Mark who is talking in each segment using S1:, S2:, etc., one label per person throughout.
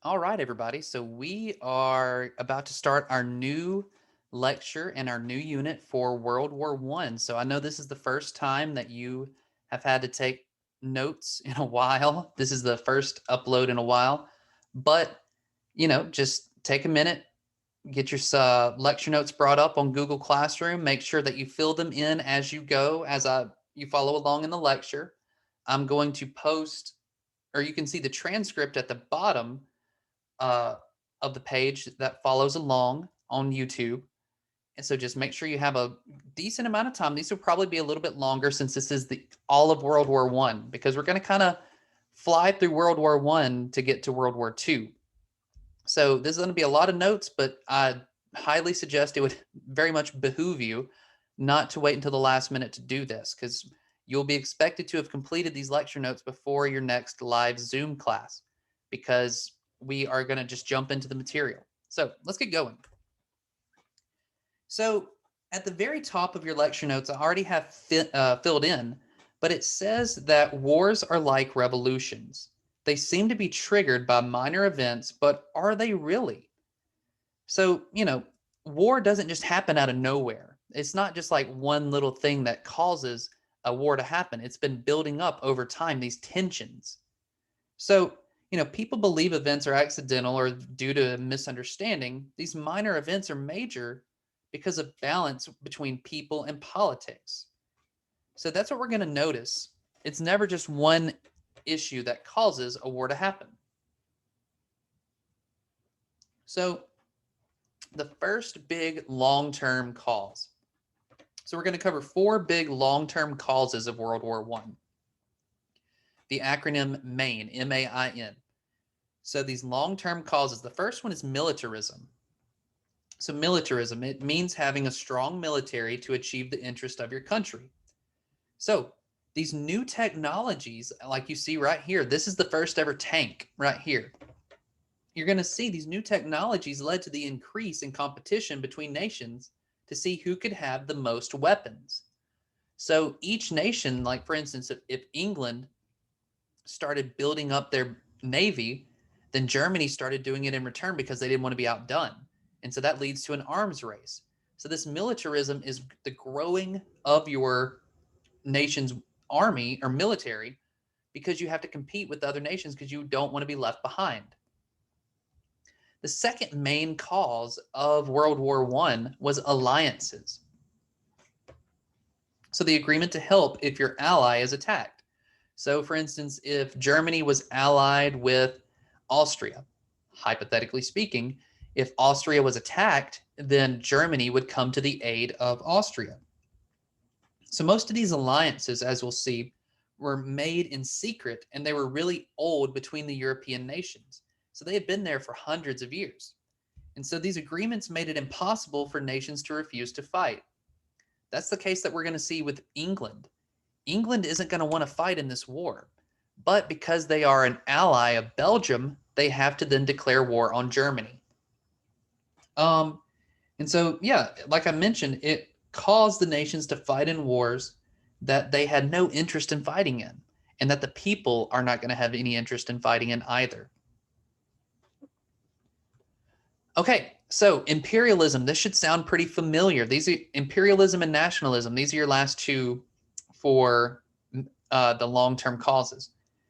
S1: All right, everybody. So we are about to start our new lecture and our new unit for World War One. So I know this is the first time that you have had to take notes in a while. This is the first upload in a while, but just take a minute, get your lecture notes brought up on Google Classroom. Make sure that you fill them in as you go, you follow along in the lecture. I'm going to post, or you can see the transcript at the bottom uh, of the page that follows along on YouTube. And so just make sure you have a decent amount of time. These will probably be a little bit longer since this is the all of World War One, because we're going to kind of fly through World War One to get to World War Two. So this is going to be a lot of notes, but I highly suggest it would very much behoove you not to wait until the last minute to do this, because you'll be expected to have completed these lecture notes before your next live Zoom class, because we are going to just jump into the material. So let's get going. So at the very top of your lecture notes, I already have filled in, but it says that wars are like revolutions. They seem to be triggered by minor events, but are they really? So, war doesn't just happen out of nowhere. It's not just like one little thing that causes a war to happen. It's been building up over time, these tensions. So, people believe events are accidental or due to misunderstanding. These minor events are major because of balance between people and politics. So that's what we're going to notice. It's never just one issue that causes a war to happen. So, the first big long-term cause. So we're going to cover four big long-term causes of World War One. The acronym MAIN, M-A-I-N. So these long-term causes, the first one is militarism. So militarism, it means having a strong military to achieve the interest of your country. So these new technologies, like you see right here, this is the first ever tank right here. You're going to see these new technologies led to the increase in competition between nations to see who could have the most weapons. So each nation, like for instance, if England started building up their navy, then Germany started doing it in return because they didn't want to be outdone. And so that leads to an arms race. So this militarism is the growing of your nation's army or military, because you have to compete with other nations because you don't want to be left behind. The second main cause of World War One was alliances. So the agreement to help if your ally is attacked. So for instance, if Germany was allied with Austria, hypothetically speaking, if Austria was attacked, then Germany would come to the aid of Austria. So most of these alliances, as we'll see, were made in secret, and they were really old between the European nations. So they had been there for hundreds of years. And so these agreements made it impossible for nations to refuse to fight. That's the case that we're going to see with England. England isn't going to want to fight in this war, but because they are an ally of Belgium, they have to then declare war on Germany. Um, and so, yeah, like I mentioned, it caused the nations to fight in wars that they had no interest in fighting in, and that the people are not going to have any interest in fighting in either. Okay, so imperialism. This should sound pretty familiar. These are imperialism and nationalism. These are your last two for the long-term causes.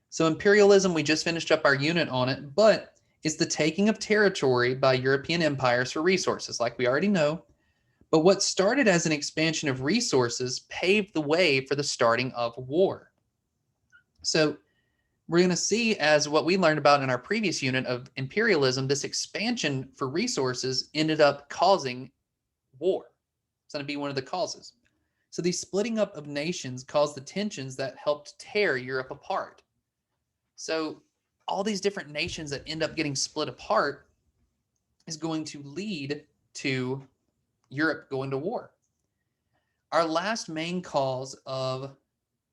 S1: So imperialism, we just finished up our unit on it, but it's the taking of territory by European empires for resources, like we already know. But what started as an expansion of resources paved the way for the starting of war. So we're going to see, as what we learned about in our previous unit of imperialism, this expansion for resources ended up causing war. It's going to be one of the causes. So these splitting up of nations caused the tensions that helped tear Europe apart. So all these different nations that end up getting split apart is going to lead to Europe going to war. Our last main cause of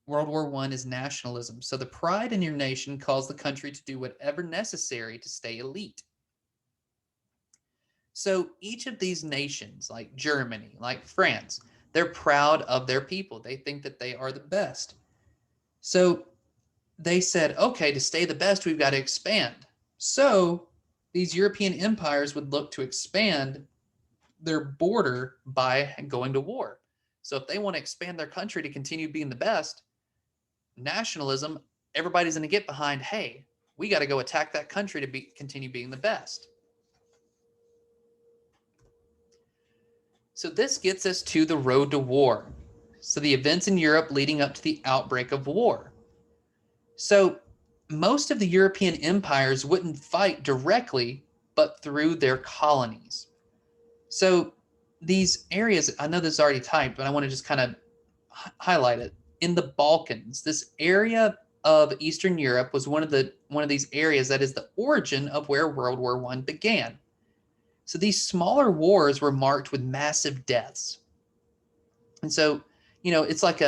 S1: World War I is nationalism. So the pride in your nation caused the country to do whatever necessary to stay elite. So each of these nations, like Germany, like France, they're proud of their people. They think that they are the best. So they said, okay, to stay the best, we've got to expand. So these European empires would look to expand their border by going to war. So if they want to expand their country to continue being the best, nationalism, everybody's going to get behind, hey, we got to go attack that country to continue being the best. So this gets us to the road to war. So the events in Europe leading up to the outbreak of war. So most of the European empires wouldn't fight directly, but through their colonies. So these areas, I know this is already typed, but I want to just kind of highlight it. In the Balkans, this area of Eastern Europe was one of these areas that is the origin of where World War I began. So these smaller wars were marked with massive deaths. And so, it's like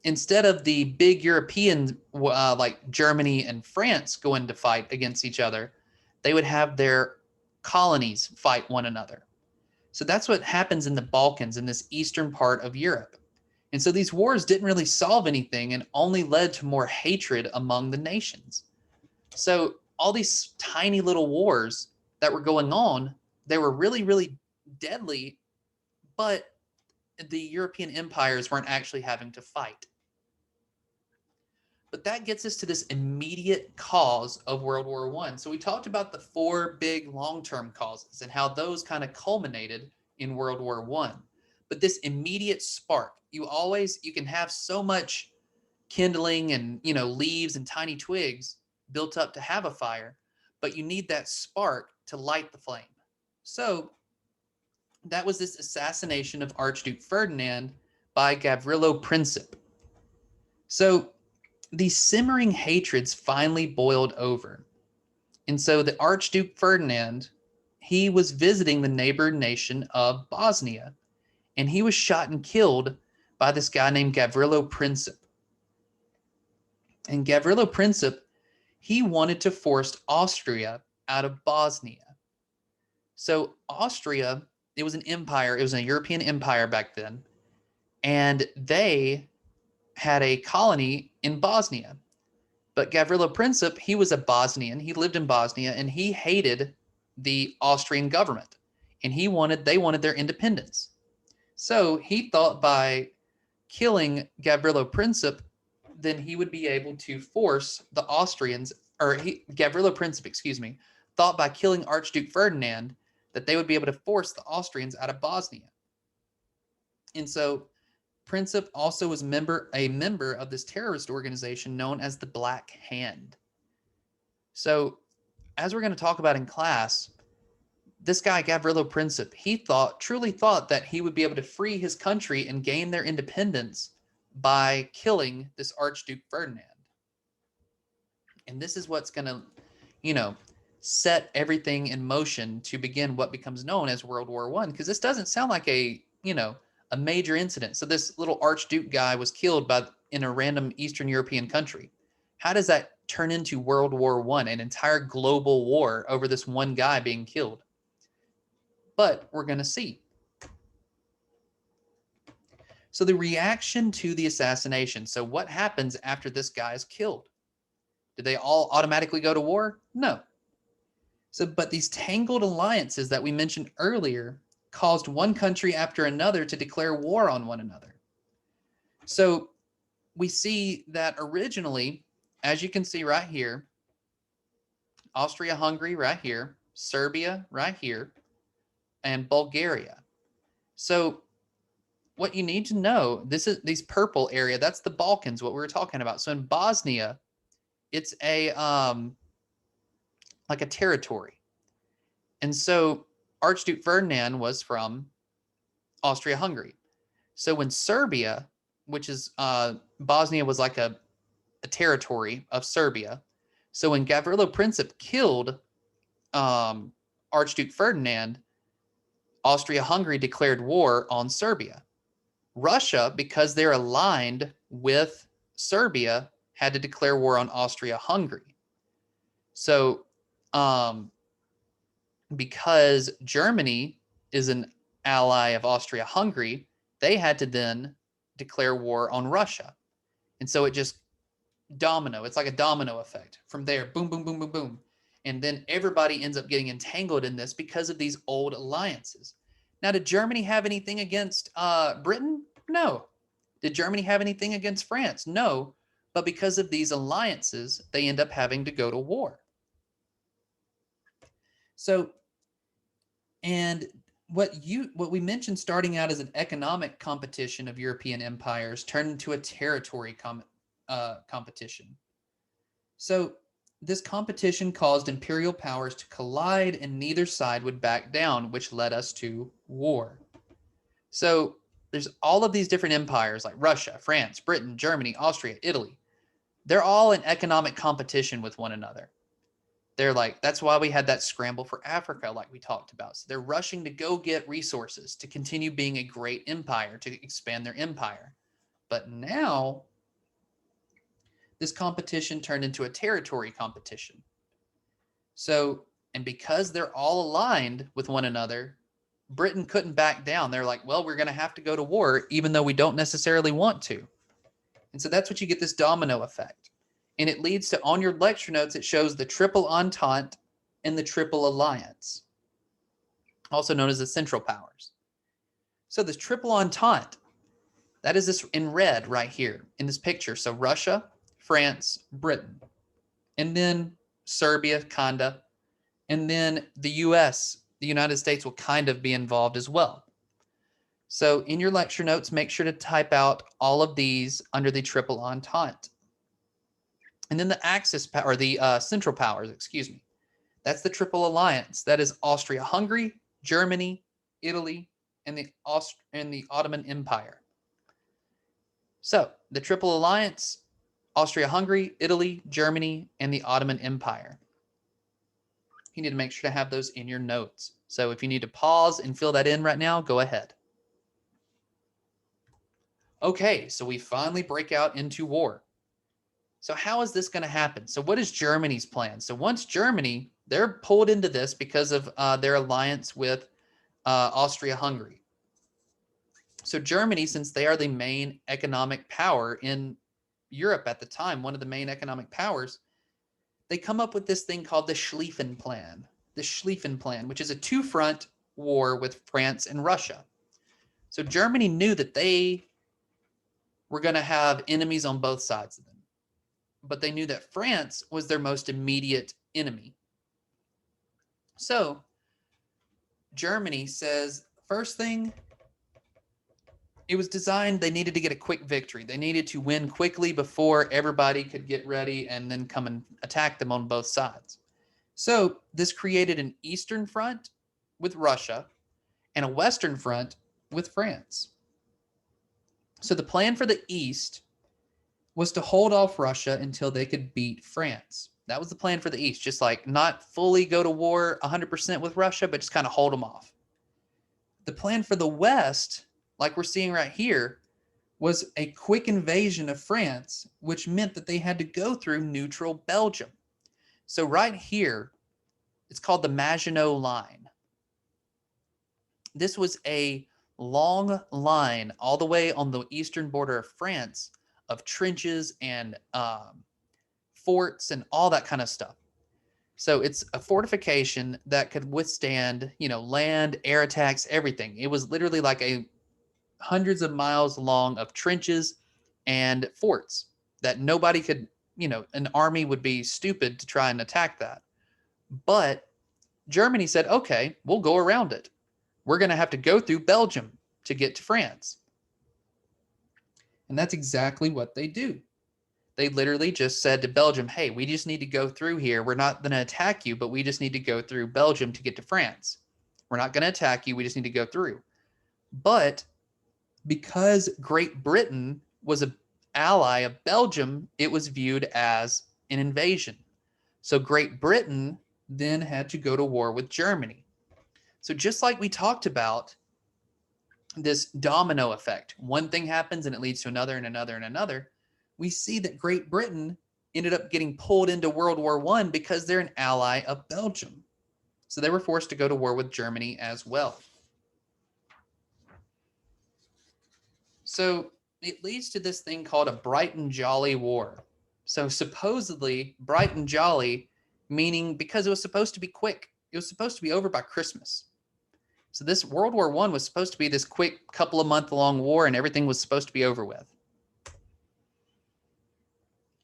S1: instead of the big European, like Germany and France going to fight against each other, they would have their colonies fight one another. So that's what happens in the Balkans, in this eastern part of Europe. And so these wars didn't really solve anything and only led to more hatred among the nations. So all these tiny little wars that were going on, they were really, really deadly, but the European empires weren't actually having to fight. But that gets us to this immediate cause of World War I. So we talked about the 4 big long-term causes and how those kind of culminated in World War I. But this immediate spark, you can have so much kindling and, leaves and tiny twigs built up to have a fire, but you need that spark to light the flame. So that was this assassination of Archduke Ferdinand by Gavrilo Princip. So these simmering hatreds finally boiled over. And so the Archduke Ferdinand, he was visiting the neighbor nation of Bosnia, and he was shot and killed by this guy named Gavrilo Princip. And Gavrilo Princip, he wanted to force Austria out of Bosnia. So Austria, it was an empire. It was a European empire back then. And they had a colony in Bosnia. But Gavrilo Princip, he was a Bosnian. He lived in Bosnia, and he hated the Austrian government. And they wanted their independence. So he thought by killing Gavrilo Princip, then he would be able to force the Austrians, Gavrilo Princip, thought by killing Archduke Ferdinand that they would be able to force the Austrians out of Bosnia. And so Princip also was a member of this terrorist organization known as the Black Hand. So as we're going to talk about in class, this guy, Gavrilo Princip, he truly thought that he would be able to free his country and gain their independence by killing this Archduke Ferdinand. And this is what's going to, set everything in motion to begin what becomes known as World War I, because this doesn't sound like a major incident. So this little Archduke guy was killed in a random Eastern European country. How does that turn into World War I, an entire global war over this one guy being killed? But we're going to see. So the reaction to the assassination. So what happens after this guy is killed? Did they all automatically go to war? No. But these tangled alliances that we mentioned earlier caused one country after another to declare war on one another. So we see that originally, as you can see right here, Austria-Hungary right here, Serbia right here, and Bulgaria. So what you need to know, these purple area, that's the Balkans, what we were talking about. So in Bosnia, it's like a territory. And so Archduke Ferdinand was from Austria-Hungary. So when Serbia, which is Bosnia was like a territory of Serbia. So when Gavrilo Princip killed Archduke Ferdinand, Austria-Hungary declared war on Serbia. Russia, because they're aligned with Serbia, had to declare war on Austria-Hungary. So because Germany is an ally of Austria-Hungary, they had to then declare war on Russia. And so it just it's like a domino effect. From there, boom, boom, boom, boom, boom. And then everybody ends up getting entangled in this because of these old alliances. Now, did Germany have anything against Britain? No. Did Germany have anything against France? No. But because of these alliances, they end up having to go to war. So, and what we mentioned starting out as an economic competition of European empires turned into a territory competition. So this competition caused imperial powers to collide, and neither side would back down, which led us to war. So there's all of these different empires like Russia, France, Britain, Germany, Austria, Italy. They're all in economic competition with one another. They're like, that's why we had that scramble for Africa, like we talked about. So they're rushing to go get resources to continue being a great empire, to expand their empire. But now, this competition turned into a territory competition. So, and because they're all aligned with one another, Britain couldn't back down. They're like, well, we're going to have to go to war, even though we don't necessarily want to. And so that's what you get, this domino effect. And it leads to, on your lecture notes, it shows the Triple Entente and the Triple Alliance, also known as the Central Powers. So this Triple Entente, that is this in red right here in this picture. So Russia, France, Britain, and then Serbia, kinda, and then the US, the United States, will kind of be involved as well. So in your lecture notes, make sure to type out all of these under the Triple Entente. And then the Axis, or the Central Powers, excuse me. That's the Triple Alliance. That is Austria-Hungary, Germany, Italy, and the Ottoman Empire. So the Triple Alliance, Austria-Hungary, Italy, Germany, and the Ottoman Empire. You need to make sure to have those in your notes. So if you need to pause and fill that in right now, go ahead. Okay, so we finally break out into war. So how is this going to happen? So what is Germany's plan? So once Germany, they're pulled into this because of their alliance with Austria-Hungary. So Germany, since they are the main economic power in Europe at the time, one of the main economic powers, they come up with this thing called the Schlieffen Plan. The Schlieffen Plan, which is a two-front war with France and Russia. So Germany knew that they were going to have enemies on both sides of them. But they knew that France was their most immediate enemy. So Germany says, first thing, it was designed, they needed to get a quick victory. They needed to win quickly before everybody could get ready and then come and attack them on both sides. So this created an Eastern Front with Russia and a Western Front with France. So the plan for the East was to hold off Russia until they could beat France. That was the plan for the East, just like not fully go to war 100% with Russia, but just kind of hold them off. The plan for the West, like we're seeing right here, was a quick invasion of France, which meant that they had to go through neutral Belgium. So right here, it's called the Maginot Line. This was a long line all the way on the eastern border of France of trenches and forts and all that kind of stuff. So it's a fortification that could withstand, land, air attacks, everything. It was literally like hundreds of miles long of trenches and forts that nobody could, an army would be stupid to try and attack that. But Germany said, okay, we'll go around it. We're going to have to go through Belgium to get to France. And that's exactly what they do. They literally just said to Belgium, hey, we just need to go through here. We're not going to attack you, but we just need to go through Belgium to get to France. We're not going to attack you. We just need to go through. But because Great Britain was an ally of Belgium, it was viewed as an invasion. So Great Britain then had to go to war with Germany. So just like we talked about, this domino effect, one thing happens and it leads to another and another and another. We see that Great Britain ended up getting pulled into World War I because they're an ally of Belgium. So they were forced to go to war with Germany as well. So it leads to this thing called a bright and jolly war. So supposedly, bright and jolly meaning because it was supposed to be quick. It was supposed to be over by Christmas. So this World War I was supposed to be this quick couple of month long war, and everything was supposed to be over with.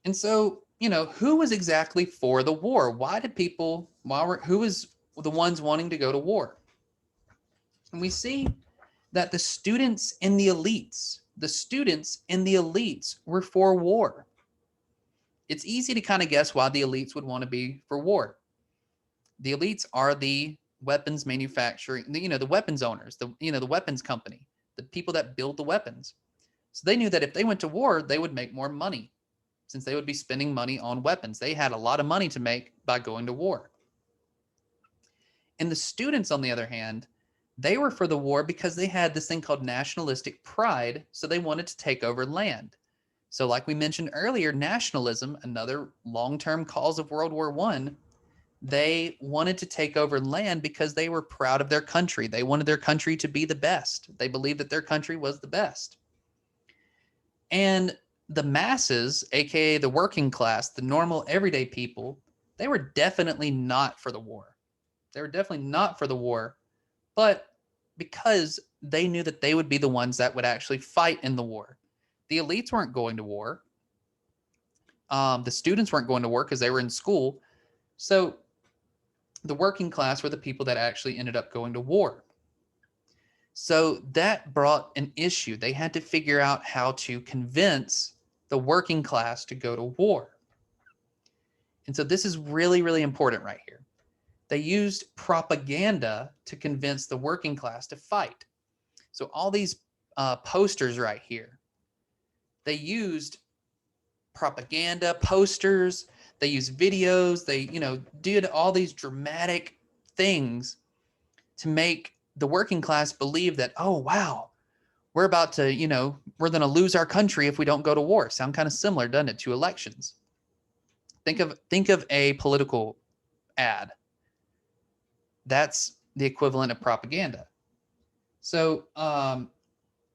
S1: And so, who was exactly for the war? Who was the ones wanting to go to war? And we see that the students and the elites were for war. It's easy to kind of guess why the elites would want to be for war. The elites are the weapons manufacturing, the weapons owners, the weapons company, the people that build the weapons. So they knew that if they went to war, they would make more money since they would be spending money on weapons. They had a lot of money to make by going to war. And the students, on the other hand, they were for the war because they had this thing called nationalistic pride, so they wanted to take over land. So like we mentioned earlier, nationalism, another long-term cause of World War I, they wanted to take over land because they were proud of their country. They wanted their country to be the best. They believed that their country was the best. And the masses, aka the working class, the normal everyday people, they were definitely not for the war. They were definitely not for the war, but because they knew that they would be the ones that would actually fight in the war. The elites weren't going to war. The students weren't going to war because they were in school. So the working class were the people that actually ended up going to war. So that brought an issue. They had to figure out how to convince the working class to go to war. And so this is really, really important right here. They used propaganda to convince the working class to fight. So all these posters right here, they used propaganda posters, they used videos, they, did all these dramatic things to make the working class believe that, oh, wow, we're about to, we're going to lose our country if we don't go to war. Sound kind of similar, doesn't it, to elections? Think of a political ad. That's the equivalent of propaganda. So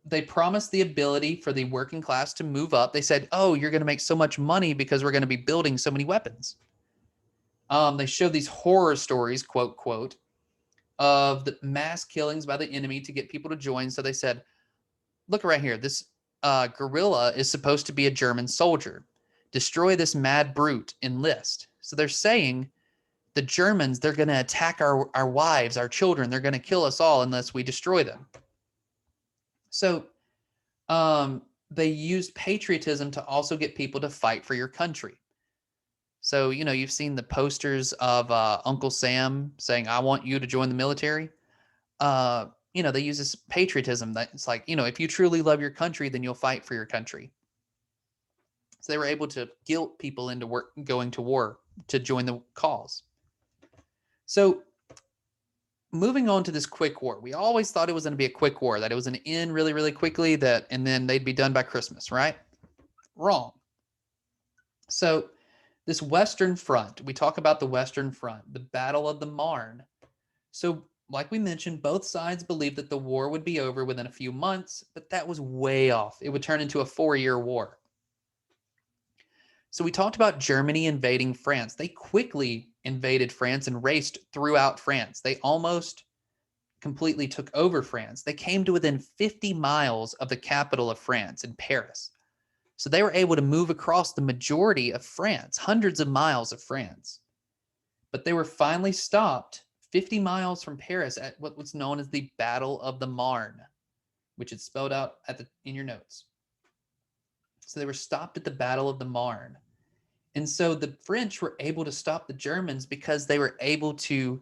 S1: they promised the ability for the working class to move up. They said, oh, you're going to make so much money because we're going to be building so many weapons. They showed these horror stories, quote, of the mass killings by the enemy to get people to join. So they said, look right here. This guerrilla is supposed to be a German soldier. Destroy this mad brute, enlist. So they're saying the Germans, they're going to attack our wives, our children. They're going to kill us all unless we destroy them. So they used patriotism to also get people to fight for your country. So, you've seen the posters of Uncle Sam saying, I want you to join the military. They use this patriotism. That it's like, if you truly love your country, then you'll fight for your country. So they were able to guilt people into going to war to join the cause. So moving on to this quick war, we always thought it was going to be a quick war, that it was going to end really, really quickly, and then they'd be done by Christmas, right? Wrong. So this Western Front, we talk about the Western Front, the Battle of the Marne. So like we mentioned, both sides believed that the war would be over within a few months, but that was way off. It would turn into a 4-year war. So we talked about Germany invading France. They quickly invaded France and raced throughout France. They almost completely took over France. They came to within 50 miles of the capital of France, in Paris. So they were able to move across the majority of France, hundreds of miles of France. But they were finally stopped 50 miles from Paris at what was known as the Battle of the Marne, which is spelled out in your notes. So they were stopped at the Battle of the Marne. And so the French were able to stop the Germans because they were able to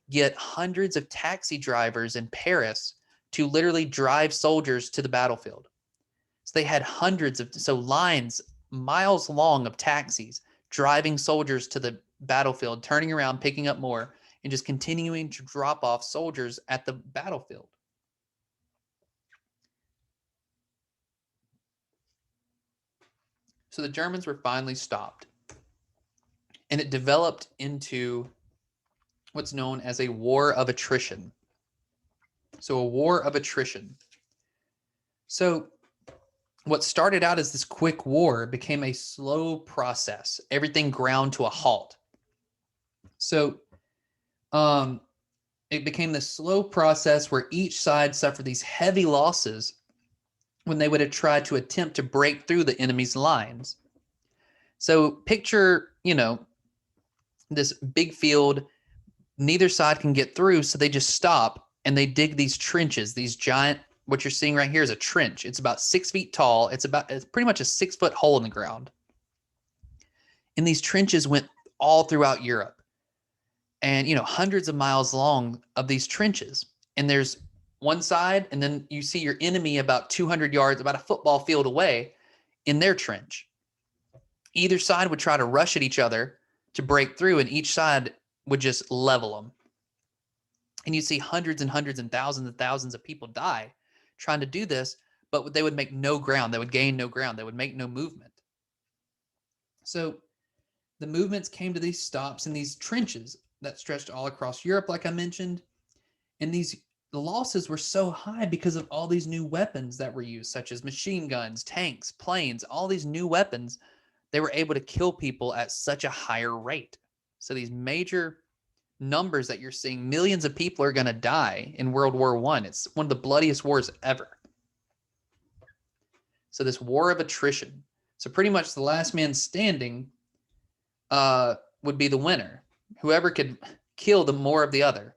S1: get hundreds of taxi drivers in Paris to literally drive soldiers to the battlefield. So they had lines miles long of taxis driving soldiers to the battlefield, turning around, picking up more, and just continuing to drop off soldiers at the battlefield. So the Germans were finally stopped. And it developed into what's known as a war of attrition. So a war of attrition. So what started out as this quick war became a slow process. Everything ground to a halt. So it became this slow process where each side suffered these heavy losses when they would have tried to attempt to break through the enemy's lines. So picture, this big field, neither side can get through, so they just stop and they dig these trenches, these giant, what you're seeing right here is a trench. It's about 6 feet tall. It's pretty much a 6-foot hole in the ground. And these trenches went all throughout Europe and, hundreds of miles long of these trenches. And there's one side, and then you see your enemy about 200 yards, about a football field away in their trench. Either side would try to rush at each other to break through, and each side would just level them. And you see hundreds and hundreds and thousands of people die trying to do this, but they would make no ground. They would gain no ground. They would make no movement. So the movements came to these stops in these trenches that stretched all across Europe, like I mentioned. And the losses were so high because of all these new weapons that were used, such as machine guns, tanks, planes, all these new weapons. They were able to kill people at such a higher rate. So these major numbers that you're seeing, millions of people are going to die in World War I. It's one of the bloodiest wars ever. So this war of attrition. So pretty much the last man standing would be the winner. Whoever could kill the more of the other.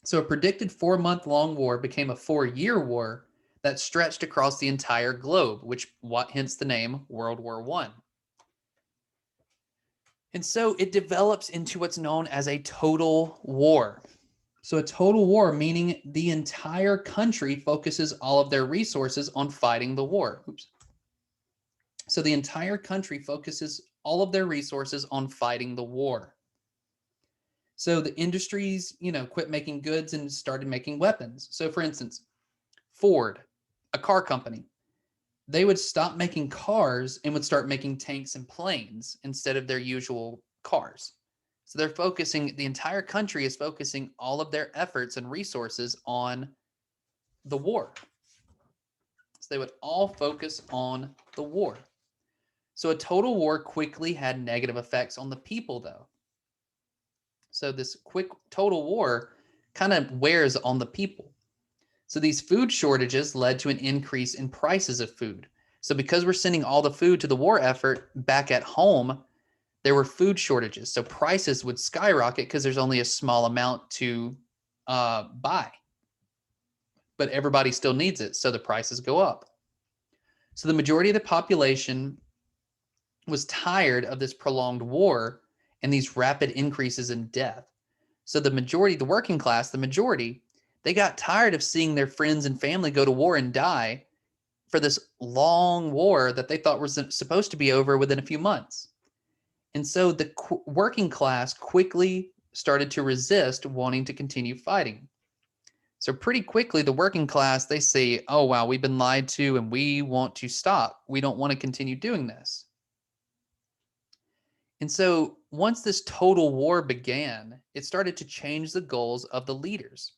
S1: So a predicted 4-month-long war became a 4-year war that stretched across the entire globe, hence the name World War I. And so it develops into what's known as a total war. So a total war, meaning the entire country focuses all of their resources on fighting the war. So the entire country focuses all of their resources on fighting the war. So the industries, quit making goods and started making weapons. So for instance, Ford, a car company, they would stop making cars and would start making tanks and planes instead of their usual cars. So the entire country is focusing all of their efforts and resources on the war. So they would all focus on the war. So a total war quickly had negative effects on the people, though. So this quick total war kind of wears on the people. So these food shortages led to an increase in prices of food. So because we're sending all the food to the war effort back at home, there were food shortages. So prices would skyrocket because there's only a small amount to buy. But everybody still needs it, so the prices go up. So the majority of the population was tired of this prolonged war and these rapid increases in death. So the working class, they got tired of seeing their friends and family go to war and die for this long war that they thought was supposed to be over within a few months. And so the working class quickly started to resist wanting to continue fighting. So pretty quickly, the working class, they say, oh, wow, we've been lied to and we want to stop. We don't want to continue doing this. And so once this total war began, it started to change the goals of the leaders.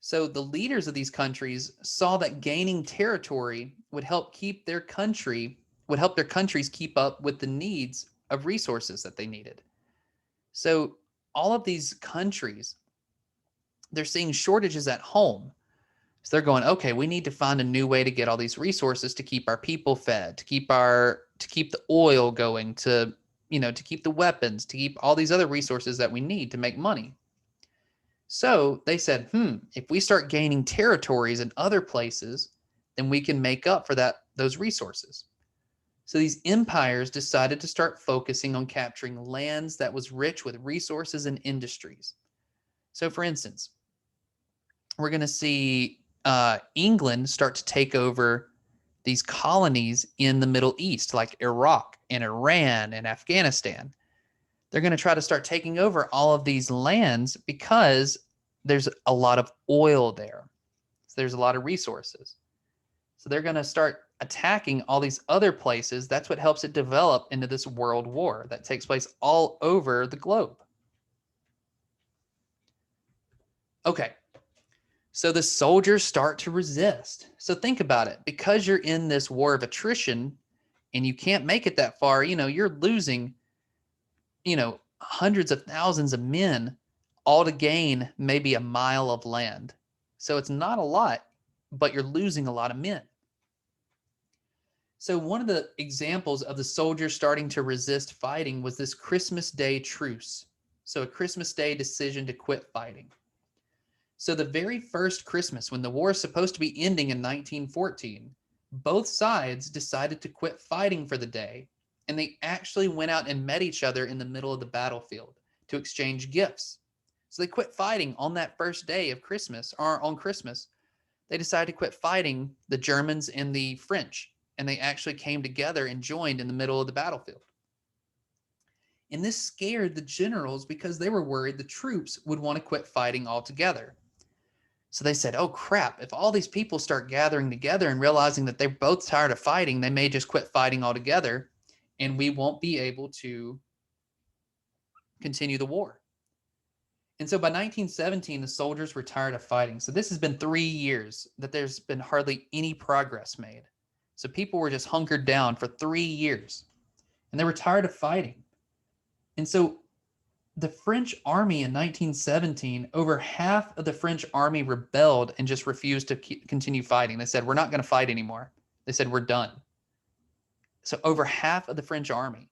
S1: So the leaders of these countries saw that gaining territory would help their countries keep up with the needs of resources that they needed. So all of these countries, they're seeing shortages at home. So they're going, okay, we need to find a new way to get all these resources to keep our people fed, to keep the oil going, to keep the weapons, to keep all these other resources that we need to make money. So they said, if we start gaining territories in other places, then we can make up for those resources. So these empires decided to start focusing on capturing lands that was rich with resources and industries. So for instance, we're going to see England start to take over these colonies in the Middle East, like Iraq and Iran and Afghanistan. They're going to try to start taking over all of these lands because there's a lot of oil there. So there's a lot of resources. So they're going to start attacking all these other places. That's what helps it develop into this world war that takes place all over the globe. Okay. So the soldiers start to resist. So think about it. Because you're in this war of attrition and you can't make it that far, you're losing, hundreds of thousands of men, all to gain maybe a mile of land. So it's not a lot, but you're losing a lot of men. So one of the examples of the soldiers starting to resist fighting was this Christmas Day truce. So a Christmas Day decision to quit fighting. So the very first Christmas, when the war is supposed to be ending in 1914, both sides decided to quit fighting for the day, and they actually went out and met each other in the middle of the battlefield to exchange gifts. So they quit fighting on that first day of Christmas, or on Christmas. They decided to quit fighting, the Germans and the French, and they actually came together and joined in the middle of the battlefield. And this scared the generals because they were worried the troops would want to quit fighting altogether. So they said, oh crap, if all these people start gathering together and realizing that they're both tired of fighting, they may just quit fighting altogether and we won't be able to continue the war. And so by 1917, the soldiers were tired of fighting. So this has been 3 years that there's been hardly any progress made. So people were just hunkered down for 3 years and they were tired of fighting. And so the French army in 1917, over half of the French army rebelled and just refused to continue fighting. They said, we're not going to fight anymore. They said, we're done. So over half of the French army.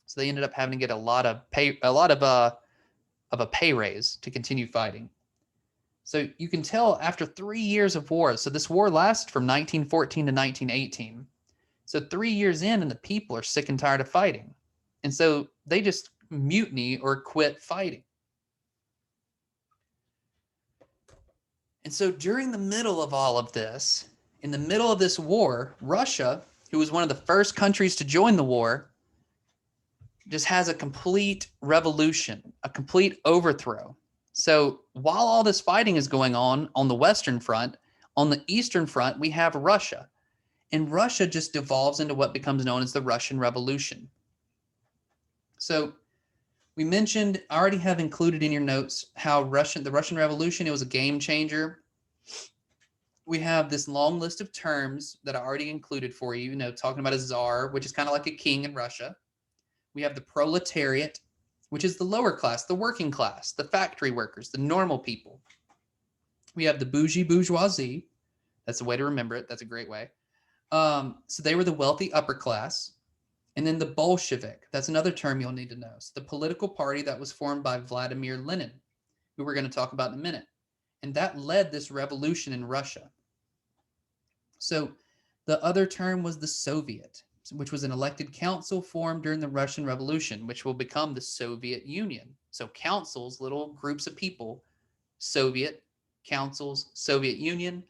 S1: So they ended up having to get a lot of a pay raise to continue fighting. So you can tell after 3 years of war, so this war lasted from 1914 to 1918. So 3 years in and the people are sick and tired of fighting. And so they just mutiny or quit fighting. And so during the middle of all of this, in the middle of this war, Russia, who was one of the first countries to join the war, just has a complete revolution, a complete overthrow. So while all this fighting is going on the Western Front, on the Eastern Front, we have Russia. And Russia just devolves into what becomes known as the Russian Revolution. So we mentioned, I already have included in your notes how the Russian Revolution, it was a game changer. We have this long list of terms that I already included for you, talking about a czar, which is kind of like a king in Russia. We have the proletariat, which is the lower class, the working class, the factory workers, the normal people. We have the bourgeoisie. That's the way to remember it. That's a great way. So they were the wealthy upper class. And then the Bolshevik, that's another term you'll need to know. So the political party that was formed by Vladimir Lenin, who we're going to talk about in a minute. And that led this revolution in Russia. So the other term was the Soviet, which was an elected council formed during the Russian Revolution, which will become the Soviet Union. So councils, little groups of people, Soviet councils, Soviet Union,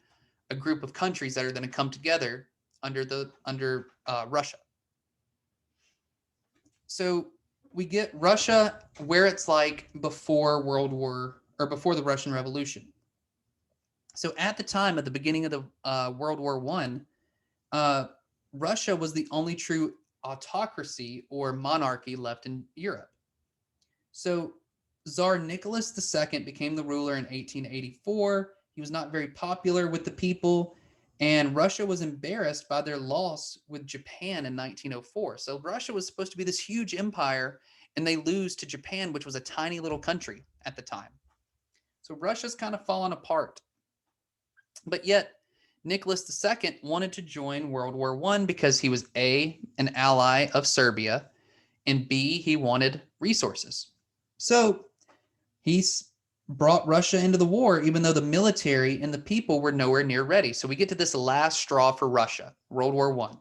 S1: a group of countries that are going to come together under Russia. So we get Russia where it's like before before the Russian Revolution. So at the time, at the beginning of the World War I, Russia was the only true autocracy or monarchy left in Europe. So Tsar Nicholas II became the ruler in 1884. He was not very popular with the people, and Russia was embarrassed by their loss with Japan in 1904. So Russia was supposed to be this huge empire, and they lose to Japan, which was a tiny little country at the time. So Russia's kind of fallen apart. But yet, Nicholas II wanted to join World War I because he was A, an ally of Serbia, and B, he wanted resources. So he's brought Russia into the war, even though the military and the people were nowhere near ready. So we get to this last straw for Russia, World War I.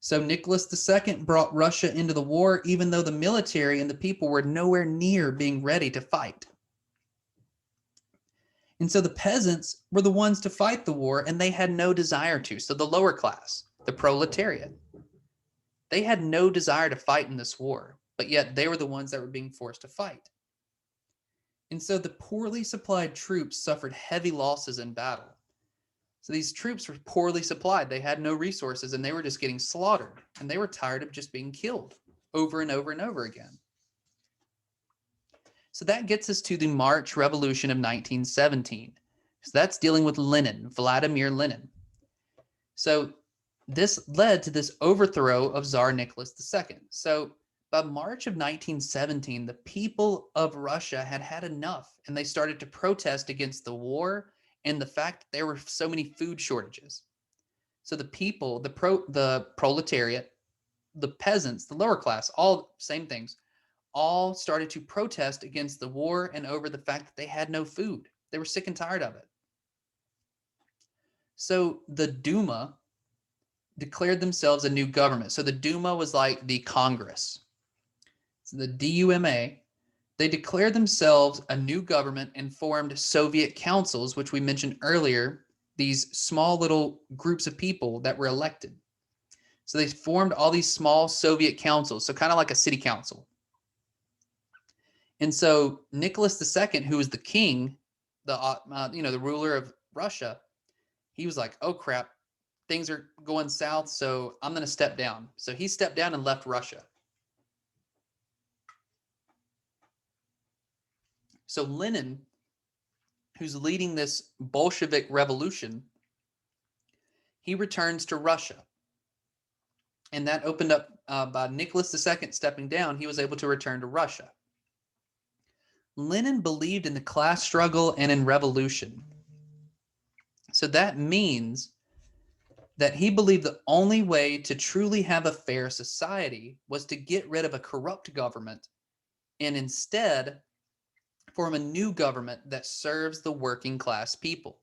S1: So Nicholas II brought Russia into the war, even though the military and the people were nowhere near being ready to fight. And so the peasants were the ones to fight the war, and they had no desire to. So the lower class, the proletariat, they had no desire to fight in this war, but yet they were the ones that were being forced to fight. And so the poorly supplied troops suffered heavy losses in battle. So these troops were poorly supplied. They had no resources, and they were just getting slaughtered, and they were tired of just being killed over and over and over again. So that gets us to the March Revolution of 1917. So that's dealing with Lenin, Vladimir Lenin. So this led to this overthrow of Tsar Nicholas II. So By March of 1917, the people of Russia had had enough, and they started to protest against the war and the fact that there were so many food shortages. So the people, the proletariat, the peasants, the lower class, all same things, all started to protest against the war and over the fact that they had no food. They were sick and tired of it. So the Duma declared themselves a new government. So the Duma was like the Congress. So the DUMA, they declared themselves a new government and formed Soviet councils, which we mentioned earlier, these small little groups of people that were elected. So they formed all these small Soviet councils, so kind of like a city council. And so Nicholas II, who was the king, the ruler of Russia, he was like, oh crap, things are going south, so I'm going to step down. So he stepped down and left Russia. So Lenin, who's leading this Bolshevik revolution, he returns to Russia. And that opened up by Nicholas II stepping down, he was able to return to Russia. Lenin believed in the class struggle and in revolution. So that means that he believed the only way to truly have a fair society was to get rid of a corrupt government and instead form a new government that serves the working class people.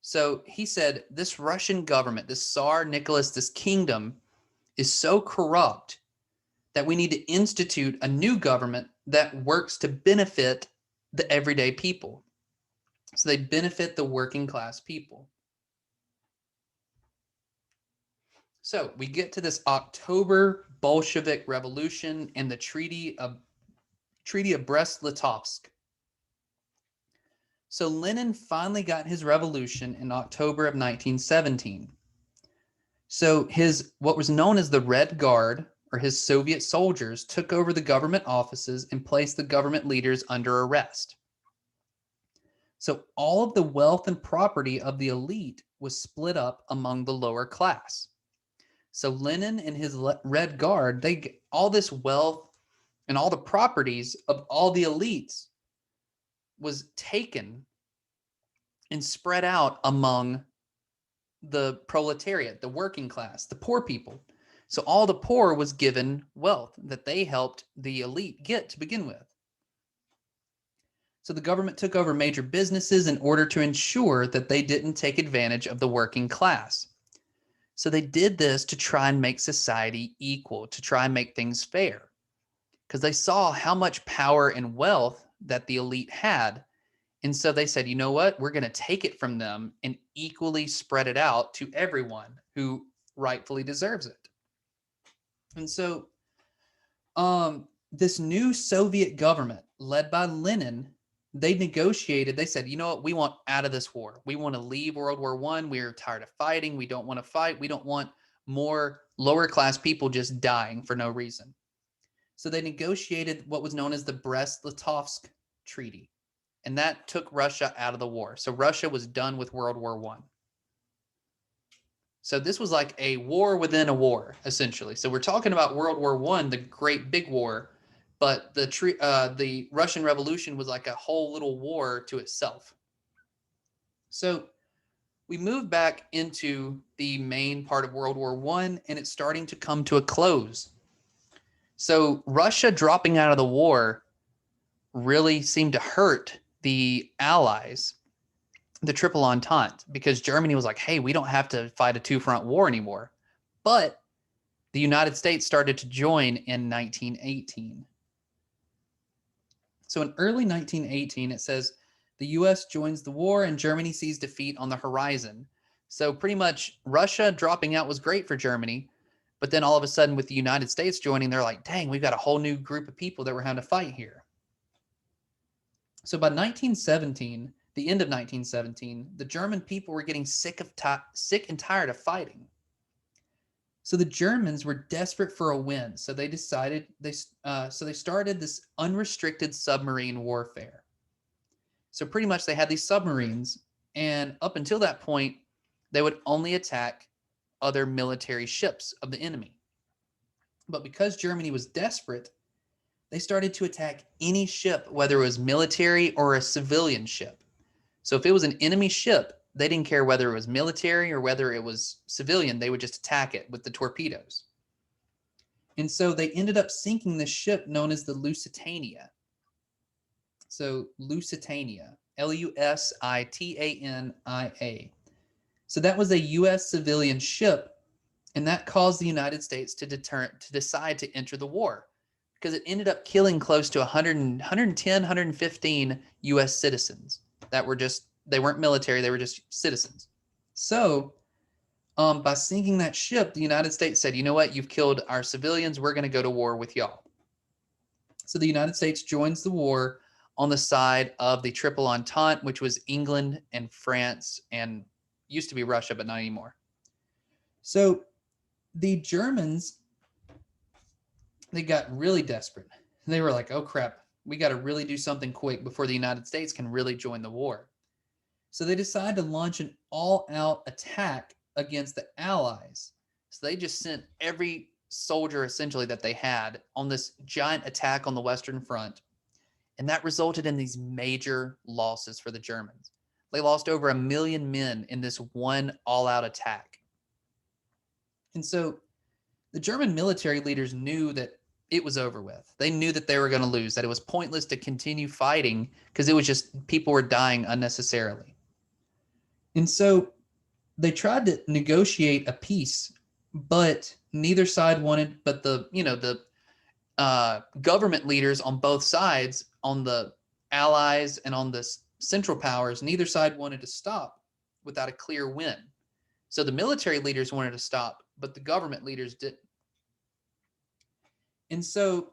S1: So he said, this Russian government, this Tsar Nicholas, this kingdom is so corrupt that we need to institute a new government that works to benefit the everyday people. So they benefit the working class people. So we get to this October Bolshevik Revolution and the Treaty of Brest-Litovsk. So Lenin finally got his revolution in October of 1917. So what was known as the Red Guard, or his Soviet soldiers, took over the government offices and placed the government leaders under arrest. So all of the wealth and property of the elite was split up among the lower class. So Lenin and his Red Guard, they get all this wealth and all the properties of all the elites was taken and spread out among the proletariat, the working class, the poor people. So all the poor was given wealth that they helped the elite get to begin with. So the government took over major businesses in order to ensure that they didn't take advantage of the working class. So they did this to try and make society equal, to try and make things fair, because they saw how much power and wealth that the elite had. And so they said, you know what, we're going to take it from them and equally spread it out to everyone who rightfully deserves it. And so this new Soviet government led by Lenin, they negotiated. They said, you know what, we want out of this war. We want to leave World War I. We're tired of fighting. We don't want to fight. We don't want more lower class people just dying for no reason. So they negotiated what was known as the Brest-Litovsk Treaty. And that took Russia out of the war. So Russia was done with World War I. So this was like a war within a war, essentially. So we're talking about World War I, the great big war, but the Russian Revolution was like a whole little war to itself. So we move back into the main part of World War I, and it's starting to come to a close. So Russia dropping out of the war really seemed to hurt the Allies, the Triple Entente, because Germany was like, hey, we don't have to fight a two-front war anymore. But the United States started to join in 1918. So in early 1918, it says, the U.S. joins the war and Germany sees defeat on the horizon. So pretty much Russia dropping out was great for Germany. But then all of a sudden with the United States joining, they're like, dang, we've got a whole new group of people that we're having to fight here. So by 1917, the end of 1917, the German people were getting sick and tired of fighting. So the Germans were desperate for a win. So they decided they started this unrestricted submarine warfare. So pretty much they had these submarines, and up until that point, they would only attack other military ships of the enemy. But because Germany was desperate, they started to attack any ship, whether it was military or a civilian ship. So if it was an enemy ship, they didn't care whether it was military or whether it was civilian, they would just attack it with the torpedoes. And so they ended up sinking this ship known as the Lusitania. So Lusitania, Lusitania. So that was a U.S. civilian ship, and that caused the United States to decide to enter the war because it ended up killing close to 100, 110, 115 U.S. citizens that were just, they weren't military, they were just citizens. So by sinking that ship, the United States said, you know what, you've killed our civilians, we're going to go to war with y'all. So the United States joins the war on the side of the Triple Entente, which was England and France and used to be Russia, but not anymore. So the Germans, they got really desperate. They were like, oh crap, we got to really do something quick before the United States can really join the war. So they decided to launch an all-out attack against the Allies. So they just sent every soldier essentially that they had on this giant attack on the Western Front. And that resulted in these major losses for the Germans. They lost over 1 million men in this one all-out attack. And so the German military leaders knew that it was over with. They knew that they were going to lose, that it was pointless to continue fighting because it was just people were dying unnecessarily. And so they tried to negotiate a peace, but neither side wanted, but the government leaders on both sides, on the Allies and on the Central Powers, neither side wanted to stop without a clear win. So the military leaders wanted to stop, but the government leaders didn't. And so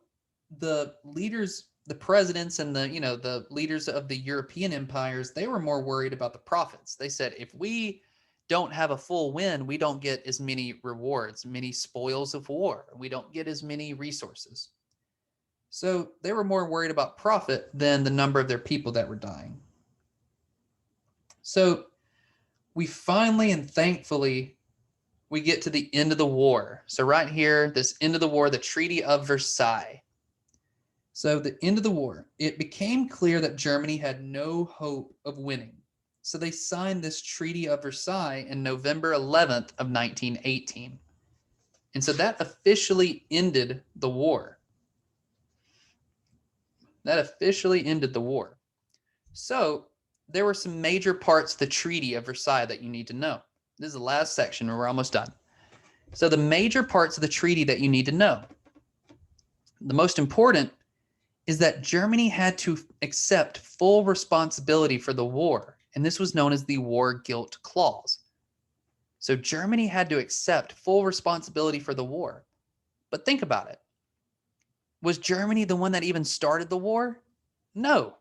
S1: the leaders, the presidents and the leaders of the European empires, they were more worried about the profits. They said, if we don't have a full win, we don't get as many rewards, many spoils of war. We don't get as many resources. So they were more worried about profit than the number of their people that were dying. So we finally and thankfully, we get to the end of the war. So right here, this end of the war, the Treaty of Versailles. So the end of the war, it became clear that Germany had no hope of winning. So they signed this Treaty of Versailles in November 11th of 1918. And so that officially ended the war. That officially ended the war. So there were some major parts of the Treaty of Versailles that you need to know. This is the last section where we're almost done. So the major parts of the treaty that you need to know. The most important is that Germany had to accept full responsibility for the war, and this was known as the War Guilt Clause. So Germany had to accept full responsibility for the war. But think about it. Was Germany the one that even started the war? No.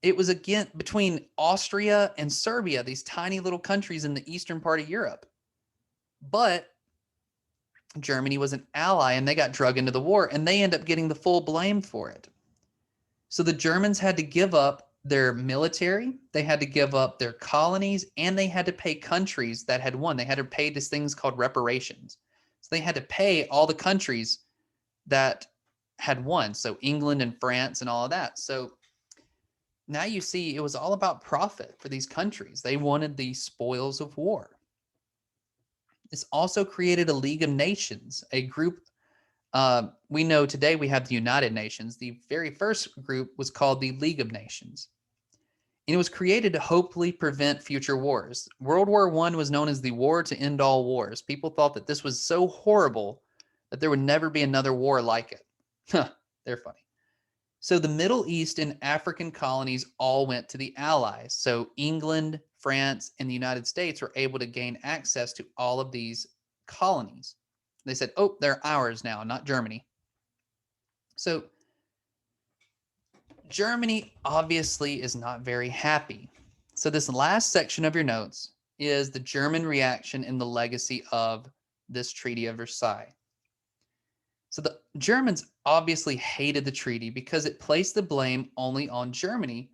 S1: It was again between Austria and Serbia, these tiny little countries in the eastern part of Europe. But Germany was an ally and they got dragged into the war and they end up getting the full blame for it. So the Germans had to give up their military, they had to give up their colonies, and they had to pay countries that had won. They had to pay these things called reparations. So they had to pay all the countries that had won. So England and France and all of that. So now you see it was all about profit for these countries. They wanted the spoils of war. This also created a League of Nations, a group. We know today we have the United Nations. The very first group was called the League of Nations. And it was created to hopefully prevent future wars. World War I was known as the war to end all wars. People thought that this was so horrible that there would never be another war like it. They're funny. So the Middle East and African colonies all went to the Allies. So England, France, and the United States were able to gain access to all of these colonies. They said, oh, they're ours now, not Germany. So Germany obviously is not very happy. So this last section of your notes is the German reaction and the legacy of this Treaty of Versailles. So the Germans obviously hated the treaty because it placed the blame only on Germany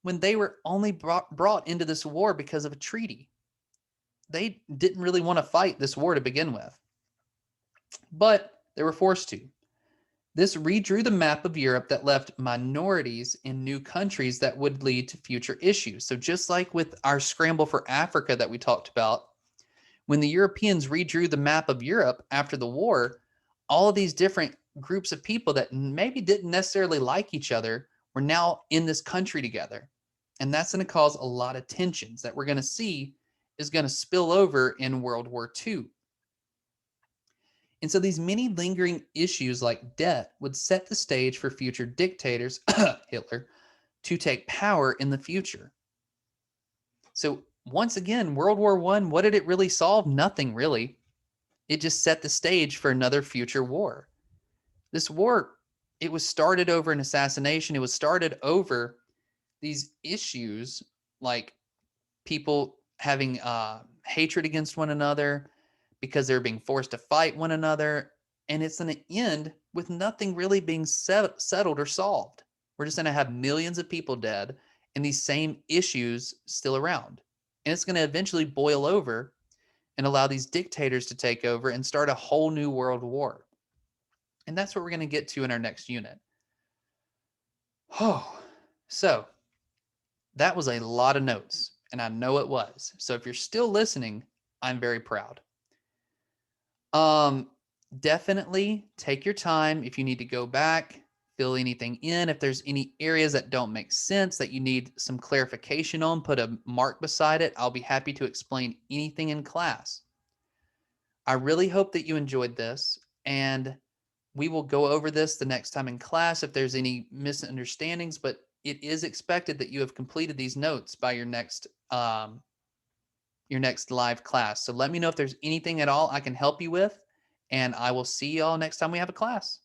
S1: when they were only brought into this war because of a treaty. They didn't really want to fight this war to begin with. But They were forced to. This redrew the map of Europe that left minorities in new countries that would lead to future issues. So, just like with our scramble for Africa that we talked about, when the Europeans redrew the map of Europe after the war, all of these different groups of people that maybe didn't necessarily like each other were now in this country together. And that's going to cause a lot of tensions that we're going to see is going to spill over in World War II. And so these many lingering issues like debt would set the stage for future dictators, Hitler, to take power in the future. So once again, World War I, what did it really solve? Nothing really. It just set the stage for another future war. This war, it was started over an assassination. It was started over these issues like people having hatred against one another because they're being forced to fight one another. And it's going to end with nothing really being settled or solved. We're just going to have millions of people dead and these same issues still around. And it's going to eventually boil over and allow these dictators to take over and start a whole new world war. And that's what we're going to get to in our next unit. Oh, so that was a lot of notes, and I know it was. So if you're still listening, I'm very proud. Definitely take your time if you need to go back, fill anything in. If there's any areas that don't make sense that you need some clarification on, put a mark beside it. I'll be happy to explain anything in class. I really hope that you enjoyed this, and we will go over this the next time in class if there's any misunderstandings, but it is expected that you have completed these notes by your next live class. So let me know if there's anything at all I can help you with, and I will see y'all next time we have a class.